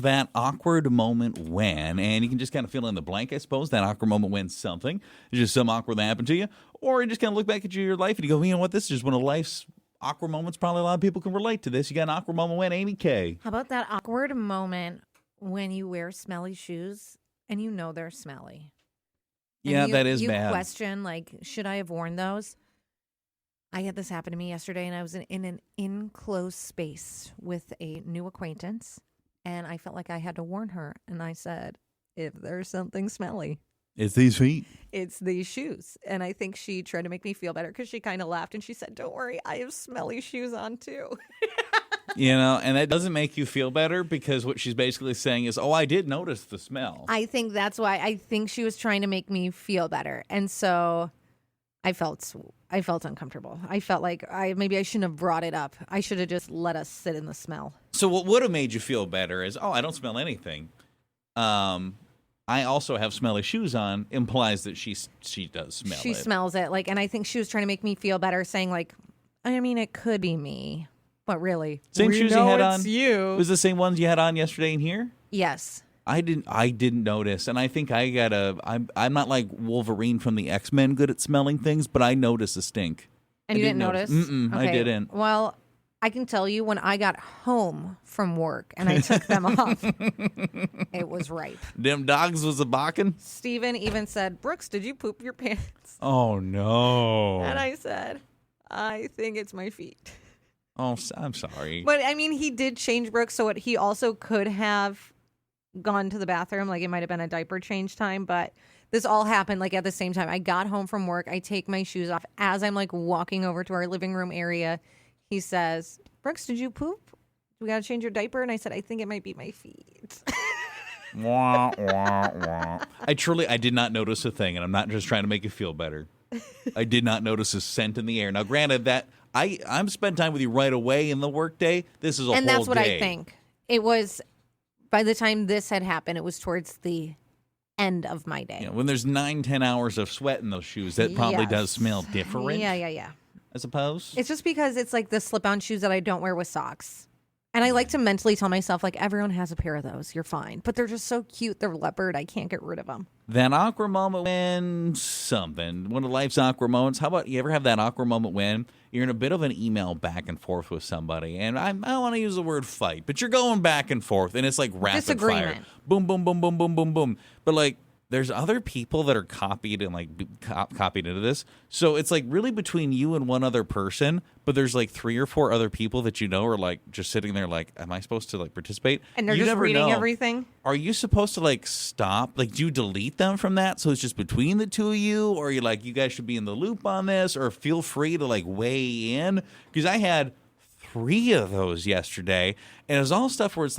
That awkward moment when, and you can just kind of fill in the blank, I suppose, that awkward moment when something is just some awkward that happened to you, or you just kind of look back at your life and you go, you know what, this is just one of life's awkward moments. Probably a lot of people can relate to this. You got an awkward moment when, Amy K. How about that awkward moment when you wear smelly shoes and you know they're smelly? And Yeah, that is you bad. You question, like, should I have worn those? I had this happen to me yesterday, and I was in an enclosed space with a new acquaintance, and I felt like I had to warn her. And I said, if there's something smelly, It's these feet. it's these shoes. And I think she tried to make me feel better because she kind of laughed, and she said, don't worry, I have smelly shoes on too. You know, and that doesn't make you feel better because what she's basically saying is, oh, I did notice the smell. I think that's why. I think she was trying to make me feel better. And so I felt uncomfortable. I felt like maybe I shouldn't have brought it up. I should have just let us sit in the smell. So what would have made you feel better is, oh, I don't smell anything. I also have smelly shoes on implies that she does smell it. She smells it. And I think she was trying to make me feel better, saying I mean, it could be me, but really, Same shoes you had on. You. It was the same ones you had on yesterday in here? Yes. I didn't notice, and I think I'm not like Wolverine from the X-Men, good at smelling things, but I noticed a stink. And you didn't notice? Mm-mm, okay. I didn't. Well, I can tell you when I got home from work and I took them off, it was ripe. Them dogs was a barking? Steven even said, Brooks, did you poop your pants? Oh, no. And I said, I think it's my feet. Oh, I'm sorry. But, I mean, he did change Brooks, so he also could have gone to the bathroom. It might have been a diaper change time, but this all happened at the same time. I got home from work. I take my shoes off. As I'm walking over to our living room area, he says, Brooks, did you poop? We got to change your diaper? And I said, I think it might be my feet. Wah, wah, wah. I did not notice a thing, and I'm not just trying to make you feel better. I did not notice a scent in the air. Now, granted, that I'm spent time with you right away in the workday. This is a whole day. And that's what I think. It was, by the time this had happened, it was towards the end of my day. When there's 9-10 hours of sweat in those shoes, that probably does smell different. Yeah. I suppose. It's just because it's the slip-on shoes that I don't wear with socks. And I like to mentally tell myself, everyone has a pair of those. You're fine. But they're just so cute. They're leopard. I can't get rid of them. That awkward moment when one of life's awkward moments. How about you ever have that awkward moment when you're in a bit of an email back and forth with somebody? And I don't want to use the word fight, but you're going back and forth, and it's like rapid disagreement. fire. Boom, boom, boom, boom, boom, boom, boom. But there's other people that are copied and copied into this. So it's really between you and one other person, but there's 3 or 4 other people that are just sitting there am I supposed to participate? And they're you just never reading know. everything? Are you supposed to stop? Do you delete them from that so it's just between the two of you? Or are you you guys should be in the loop on this? Or feel free to weigh in? Because I had 3 of those yesterday, and it was all stuff where it's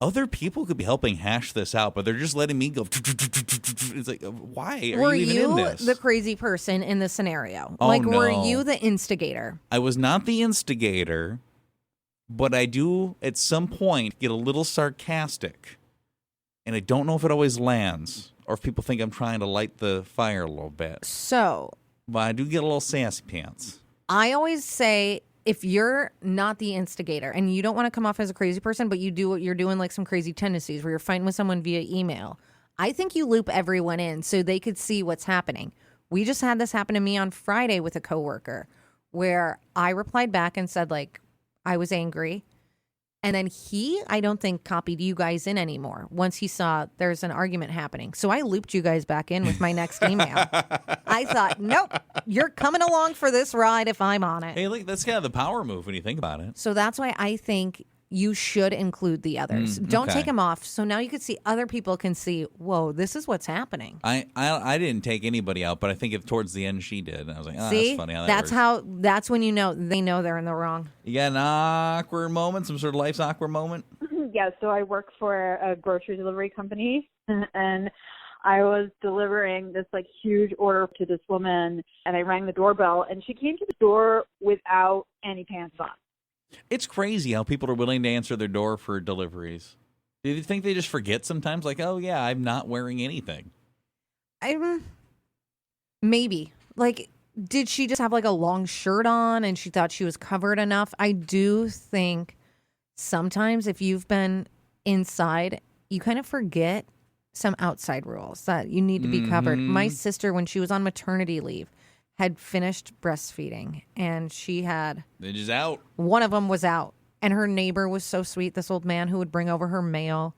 other people could be helping hash this out, but they're just letting me go. It's why are were you even in this? The crazy person in the scenario? Oh, Were no. you the instigator? I was not the instigator, but I do at some point get a little sarcastic, and I don't know if it always lands or if people think I'm trying to light the fire a little bit. So, But I do get a little sassy pants. I always say, if you're not the instigator and you don't want to come off as a crazy person, but you're doing some crazy tendencies where you're fighting with someone via email, I think you loop everyone in so they could see what's happening. We just had this happen to me on Friday with a coworker where I replied back and said I was angry. And then I don't think, copied you guys in anymore once he saw there's an argument happening. So I looped you guys back in with my next email. I thought, nope, you're coming along for this ride if I'm on it. Hey, that's kind of the power move when you think about it. So that's why I think you should include the others. Don't take them off. So now you can see, other people can see, whoa, this is what's happening. I didn't take anybody out, but I think towards the end she did. And I was oh, see? that's funny how that works. That's when they know they're in the wrong. You got an awkward moment, some sort of life's awkward moment? Yeah, so I work for a grocery delivery company, and I was delivering this huge order to this woman, and I rang the doorbell, and she came to the door without any pants on. It's crazy how people are willing to answer their door for deliveries. Do you think they just forget sometimes? Oh, yeah, I'm not wearing anything. Maybe. Did she just have a long shirt on and she thought she was covered enough? I do think sometimes if you've been inside, you kind of forget some outside rules that you need to be covered. My sister, when she was on maternity leave, had finished breastfeeding, and she had They're just out. one of them was out, and her neighbor was so sweet. This old man who would bring over her mail.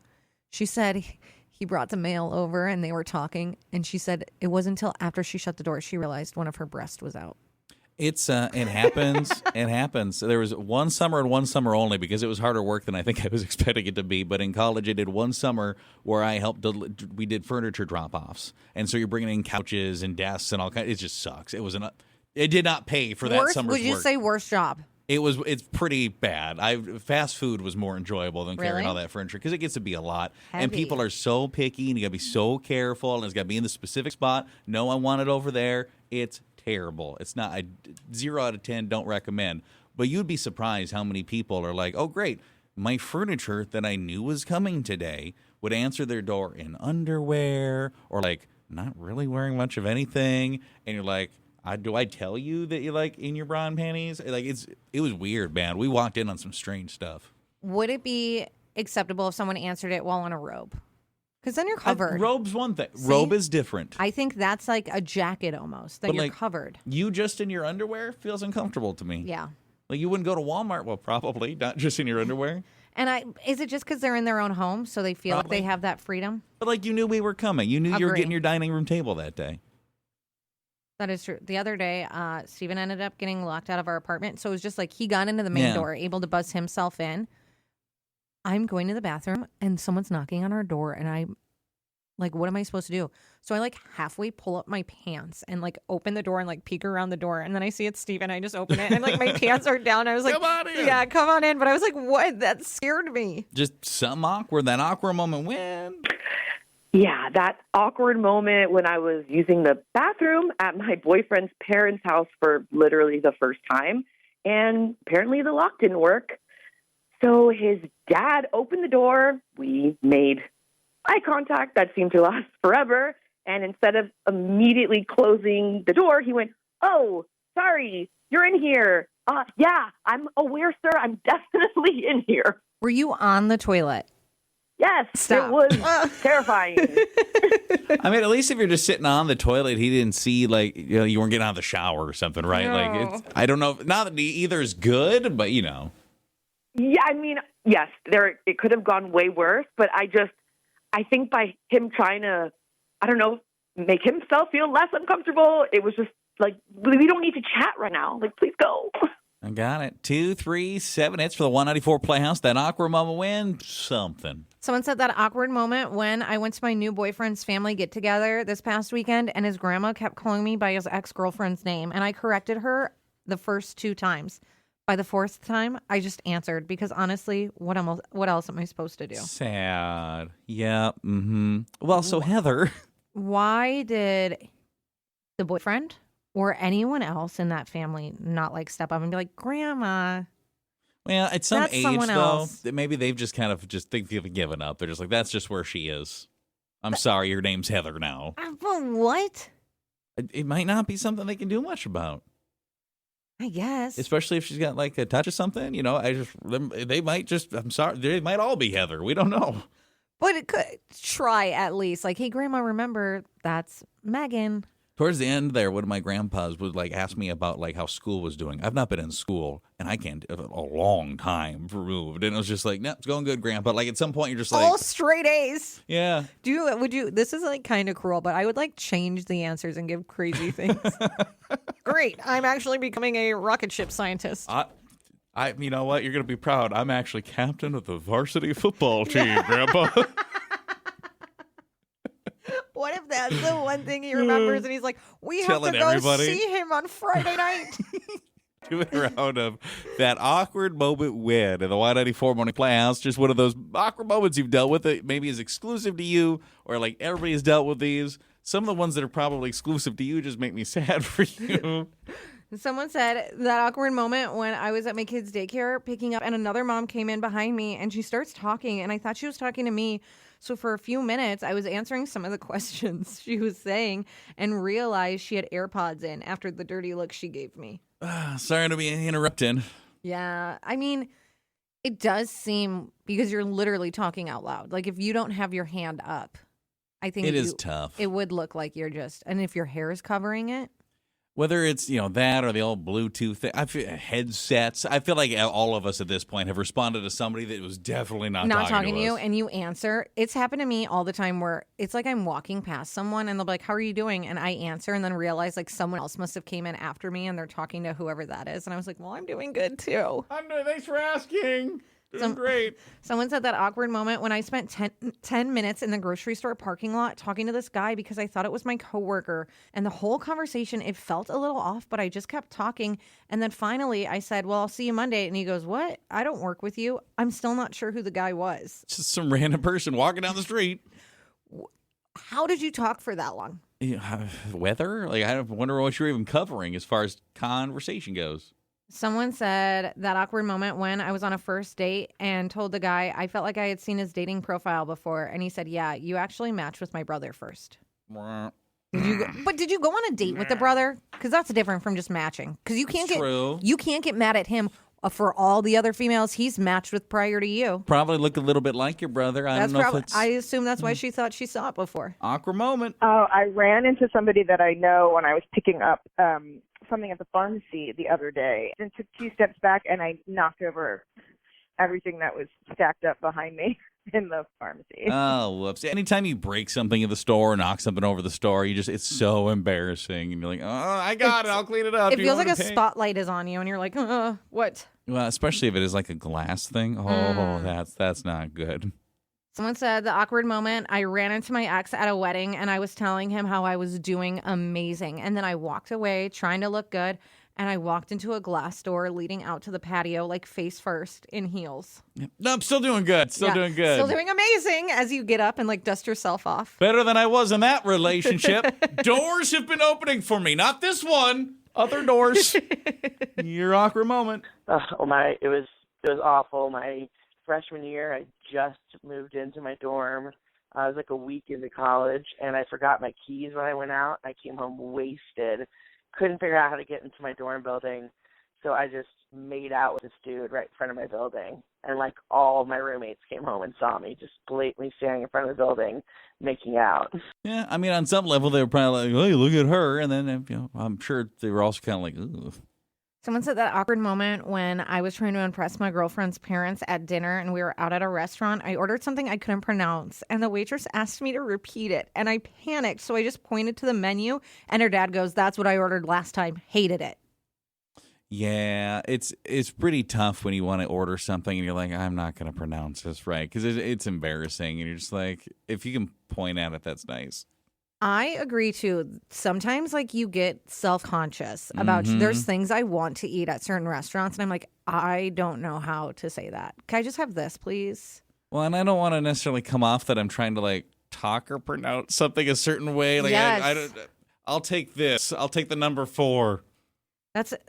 She said he brought the mail over, and they were talking, and she said it wasn't until after she shut the door she realized one of her breasts was out. It happens. It happens. There was one summer and one summer only because it was harder work than I think I was expecting it to be. But in college, I did one summer where I helped. We did furniture drop-offs, and so you're bringing in couches and desks and all kinds. It just sucks. It did not pay for that Worst, summer's would you work. say worst job? It's pretty bad. Fast food was more enjoyable than carrying Really? all that furniture because it gets to be a lot, and Heavy. people are so picky, and you got to be so careful, and it's got to be in the specific spot. No, I want it over there. It's terrible. It's not. 0 out of 10. Don't recommend. But you'd be surprised how many people are like, "Oh, great! My furniture that I knew was coming today would answer their door in underwear or like not really wearing much of anything," and you're like. Do I tell you that you like in your bra and panties? Like it was weird, man. We walked in on some strange stuff. Would it be acceptable if someone answered it while on a robe? Because then you're covered. Robe's one thing. See? Robe is different. I think that's like a jacket almost. That But, you're like, covered. You just in your underwear feels uncomfortable to me. Yeah. Like you wouldn't go to Walmart. Well, probably not just in your underwear. And is it just because they're in their own home, so they feel like Probably. they have that freedom? But like you knew we were coming. You knew you were Agree. getting your dining room table that day. That is true. The other day, Steven ended up getting locked out of our apartment. So it was just like he got into the main Yeah. door, able to buzz himself in. I'm going to the bathroom and someone's knocking on our door. And I'm like, what am I supposed to do? So I like halfway pull up my pants and like open the door and like peek around the door. And then I see it's Steven. I just open it and like my pants are down. I was like, Come on in. yeah, come on in. But I was like, what? That scared me. Just something awkward. That awkward moment when. Yeah, that awkward moment when I was using the bathroom at my boyfriend's parents' house for literally the first time, and apparently the lock didn't work. So his dad opened the door. We made eye contact that seemed to last forever, and instead of immediately closing the door, he went, "Oh, sorry, you're in here. Yeah, I'm aware, sir. I'm definitely in here." Were you on the toilet? Yes, Stop. it was terrifying. I mean, at least if you're just sitting on the toilet, he didn't see like you weren't getting out of the shower or something, right? No. Like I don't know. Not that either is good, but you know. Yeah, I mean, yes, it could have gone way worse, but I think by him trying to, I don't know, make himself feel less uncomfortable, it was just like, we don't need to chat right now. Like, please go. I got it. 2, 3, 7 hits for the 194 Playhouse. That awkward moment win something. Someone said that awkward moment when I went to my new boyfriend's family get together this past weekend and his grandma kept calling me by his ex-girlfriend's name and I corrected her the first 2 times. By the 4th time, I just answered because honestly, what else am I supposed to do? Sad. Yeah. Mm-hmm. Well, so Heather. Why did the boyfriend or anyone else in that family not like step up and be like, Grandma? Well, at some That's age someone though, else. that maybe they've just kind of just think they've given up. They're just like, that's just where she is. I'm sorry, your name's Heather now. But what? It might not be something they can do much about. I guess. Especially if she's got like a touch of something, you know. They might just. I'm sorry, they might all be Heather. We don't know. But it could try at least. Like, hey, Grandma, remember that's Megan. Towards the end there, one of my grandpas would like ask me about like how school was doing. I've not been in school, and I can't a long time removed. And it was just like, no, it's going good, Grandpa. Like at some point, you're just like, All straight A's. yeah. Would you, this is like kind of cruel, but I would like change the answers and give crazy things. Great. I'm actually becoming a rocket ship scientist. I, you know what? You're gonna be proud. I'm actually captain of the varsity football team, Grandpa. What if that's the one thing he remembers and he's like, we have Telling to go everybody. see him on Friday night? Doing around of that awkward moment win in the 194 Morning Playhouse. Just one of those awkward moments you've dealt with that maybe is exclusive to you, or like everybody's dealt with these. Some of the ones that are probably exclusive to you just make me sad for you. Someone said that awkward moment when I was at my kid's daycare picking up and another mom came in behind me and she starts talking and I thought she was talking to me. So for a few minutes, I was answering some of the questions she was saying and realized she had AirPods in after the dirty look she gave me. Sorry to be interrupting. Yeah. I mean, It does seem because you're literally talking out loud. Like if you don't have your hand up, I think It is tough. It would look like you're just, and if your hair is covering it. Whether it's, that or the old Bluetooth thing, I feel headsets. I feel like all of us at this point have responded to somebody that was definitely not talking to to you, us. and you answer. It's happened to me all the time where it's like I'm walking past someone and they'll be like, "How are you doing?" And I answer and then realize like someone else must have came in after me and they're talking to whoever that is. And I was like, "Well, I'm doing good too." Thanks for asking. Doing great. Someone said that awkward moment when I spent 10 minutes in the grocery store parking lot talking to this guy because I thought it was my coworker. And the whole conversation, it felt a little off, but I just kept talking. And then finally I said, "Well, I'll see you Monday." And he goes, "What? I don't work with you." I'm still not sure who the guy was. Just some random person walking down the street. How did you talk for that long? Weather? Like, I wonder what you're even covering as far as conversation goes. Someone said that awkward moment when I was on a first date and told the guy I felt like I had seen his dating profile before. And he said, "Yeah, you actually matched with my brother first." Did you go on a date with the brother? Because that's different from just matching. Because you can't get mad at him for all the other females he's matched with prior to you. Probably look a little bit like your brother. I assume that's why she thought she saw it before. Awkward moment. Oh, I ran into somebody that I know when I was picking up something at the pharmacy the other day, and took 2 steps back, and I knocked over everything that was stacked up behind me in the pharmacy. Oh, whoops. Anytime you break something in the store or knock something over the store, it's so embarrassing. And you're like, "Oh, I got it. I'll clean it up." It feels like a spotlight is on you and you're like, what? Well, especially if it is like a glass thing. Oh, that's not good. Someone said the awkward moment, I ran into my ex at a wedding and I was telling him how I was doing amazing. And then I walked away trying to look good. And I walked into a glass door leading out to the patio, like face first in heels. No, I'm still doing good. Still doing good. Still doing amazing as you get up and like dust yourself off. Better than I was in that relationship. Doors have been opening for me. Not this one. Other doors. Your awkward moment. It was awful. My freshman year, I just moved into my dorm. I was like a week into college, and I forgot my keys when I went out. I came home wasted. Couldn't figure out how to get into my dorm building, so I just made out with this dude right in front of my building. And like all of my roommates came home and saw me just blatantly standing in front of the building making out. Yeah, I mean, on some level, they were probably like, "Hey, look at her," and then I'm sure they were also kind of like, "Ooh." Someone said that awkward moment when I was trying to impress my girlfriend's parents at dinner and we were out at a restaurant. I ordered something I couldn't pronounce and the waitress asked me to repeat it and I panicked. So I just pointed to the menu and her dad goes, "That's what I ordered last time." Hated it. Yeah, it's pretty tough when you want to order something and you're like, "I'm not going to pronounce this right," because it's embarrassing and you're just like, if you can point at it, that's nice. I agree too. Sometimes like you get self-conscious about there's things I want to eat at certain restaurants and I'm like, I don't know how to say that. Can I just have this, please? Well, and I don't want to necessarily come off that I'm trying to like talk or pronounce something a certain way. Like yes. I'll take this. I'll take the number 4.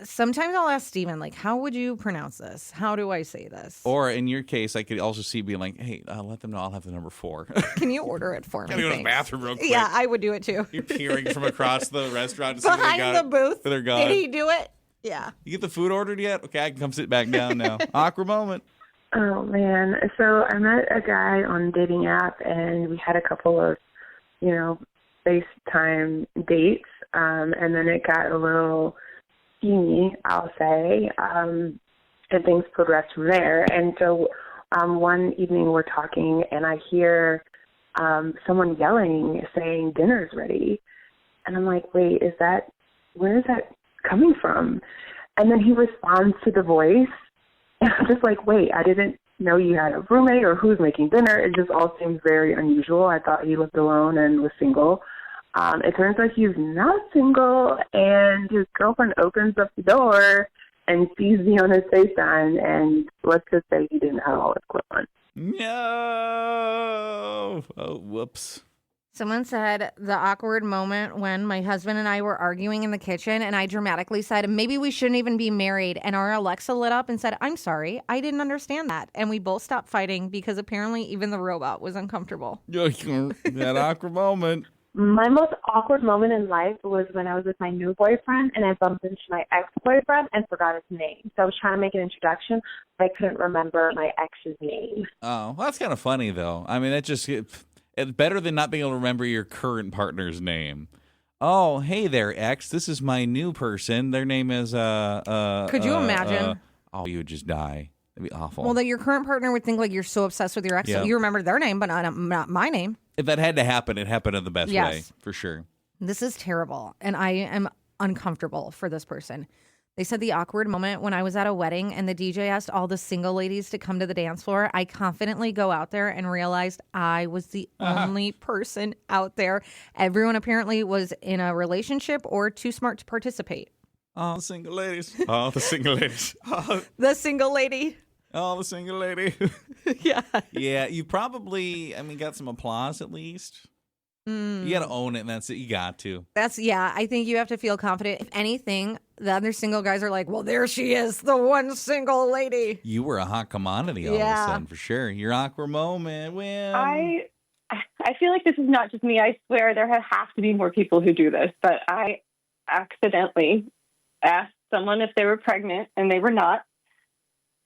Sometimes I'll ask Steven, like, how would you pronounce this? How do I say this? Or in your case, I could also see being like, "Hey, let them know I'll have the number 4. Can you order it for me? Gotta go to the bathroom real quick. Yeah, I would do it too. You're peering from across the restaurant to see Behind the booth. They're gone. Did he do it? Yeah. You get the food ordered yet? Okay, I can come sit back down now. Awkward moment. Oh, man. So I met a guy on a dating app, and we had a couple of, FaceTime dates, and then it got a little steamy, I'll say, and things progressed from there. And so one evening we're talking, and I hear someone yelling, saying, "Dinner's ready." And I'm like, wait, where is that coming from? And then he responds to the voice. And I'm just like, wait, I didn't know you had a roommate or who's making dinner. It just all seems very unusual. I thought he lived alone and was single. It turns out he's not single, and his girlfriend opens up the door and sees me on his FaceTime, and let's just say he didn't have all his clothes on. No. Oh, whoops. Someone said the awkward moment when my husband and I were arguing in the kitchen and I dramatically said, "Maybe we shouldn't even be married." And our Alexa lit up and said, "I'm sorry, I didn't understand that." And we both stopped fighting because apparently even the robot was uncomfortable. That awkward moment. My most awkward moment in life was when I was with my new boyfriend and I bumped into my ex-boyfriend and forgot his name. So I was trying to make an introduction, but I couldn't remember my ex's name. Oh, well, that's kind of funny, though. I mean, it's better than not being able to remember your current partner's name. Oh, hey there, ex. This is my new person. Their name is Could you imagine? Oh, you would just die. That'd be awful. Well, that your current partner would think like you're so obsessed with your ex, Yeah. so you remember their name, but not my name. If that had to happen, it happened in the best Yes. way, for sure. This is terrible, and I am uncomfortable for this person. They said the awkward moment when I was at a wedding and the DJ asked all the single ladies to come to the dance floor. I confidently go out there and realized I was the only person out there. Everyone apparently was in a relationship or too smart to participate. All the single ladies. All the single ladies. The single lady. All the single lady. Yeah. Yeah, you probably, got some applause at least. You got to own it, and that's it. You got to. I think you have to feel confident. If anything, the other single guys are like, well, there she is, the one single lady. You were a hot commodity all of a sudden, for sure. Your awkward moment. Well, I feel like this is not just me. I swear there have to be more people who do this, but I accidentally asked someone if they were pregnant, and they were not.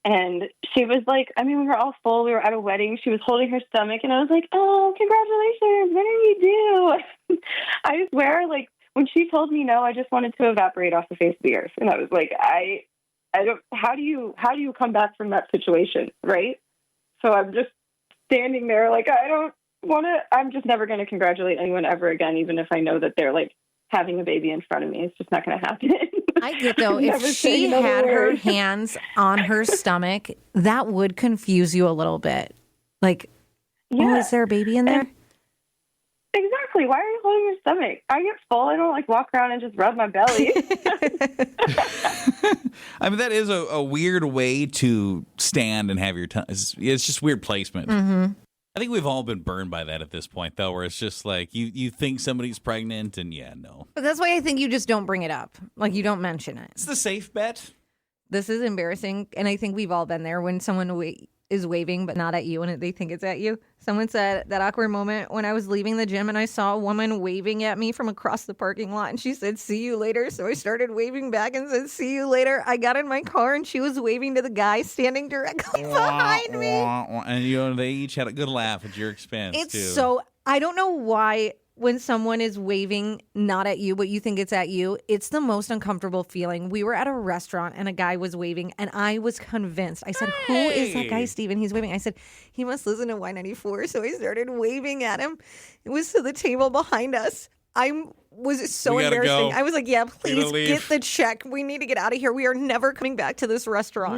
And she was like, we were all full. We were at a wedding. She was holding her stomach. And I was like, oh, congratulations. What did you do? I swear, like, when she told me no, I just wanted to evaporate off the face of the earth. And I was like, I don't, how do you come back from that situation? Right. So I'm just standing there like, I don't want to, I'm just never going to congratulate anyone ever again, even if I know that they're like having a baby in front of me. It's just not going to happen. I get though, if she had her hands on her stomach, that would confuse you a little bit. Like, oh, is there a baby in there? Exactly. Why are you holding your stomach? I get full. I don't like walk around and just rub my belly. that is a weird way to stand and have your tongue. It's just weird placement. Mm-hmm. I think we've all been burned by that at this point, though, where it's just like you think somebody's pregnant and no. But that's why I think you just don't bring it up. Like, you don't mention it. It's the safe bet. This is embarrassing. And I think we've all been there when someone is waving, but not at you, and they think it's at you. Someone said that awkward moment when I was leaving the gym and I saw a woman waving at me from across the parking lot, and she said, see you later. So I started waving back and said, see you later. I got in my car and she was waving to the guy standing directly behind me. And they each had a good laugh at your expense, It's too. so, I don't know why when someone is waving not at you, but you think it's at you, it's the most uncomfortable feeling. We were at a restaurant and a guy was waving and I was convinced. I said, who is that guy, Steven? He's waving. I said, he must listen to Y94. So I started waving at him. It was to the table behind us. I was so embarrassing. Go. I was like, yeah, please get the check. We need to get out of here. We are never coming back to this restaurant.